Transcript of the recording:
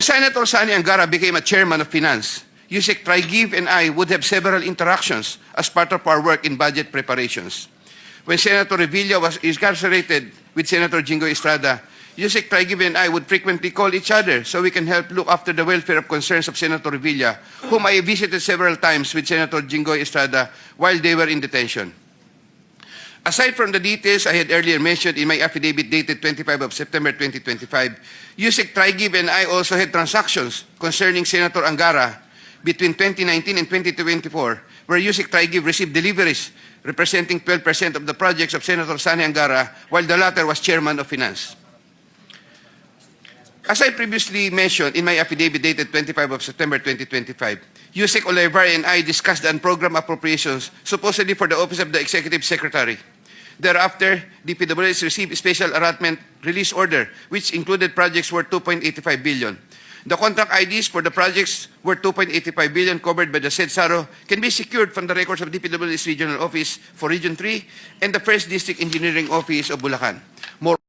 Senator Sani Angara became a chairman of finance. Usec Trygve and I would have several interactions as part of our work in budget preparations. When Senator Revilla was incarcerated with Senator Jinggoy Estrada, Usec Trygve and I would frequently call each other so we can help look after the welfare of concerns of Senator Revilla, whom I visited several times with Senator Jinggoy Estrada while they were in detention. Aside from the details I had earlier mentioned in my affidavit dated 25 of September 2025, Usec Trygve and I also had transactions concerning Senator Angara between 2019 and 2024, where Usec Trygve received deliveries representing 12% of the projects of Senator Sani Angara, while the latter was chairman of finance. As I previously mentioned in my affidavit dated 25 of September 2025, Trygve Olaivar and I discussed the unprogrammed appropriations supposedly for the Office of the Executive Secretary. Thereafter, DPWH received a special allotment release order, which included projects worth 2.85 billion. The contract IDs for the projects worth 2.85 billion covered by the said SARO can be secured from the records of DPWH Regional Office for Region 3 and the 1st District Engineering Office of Bulacan. More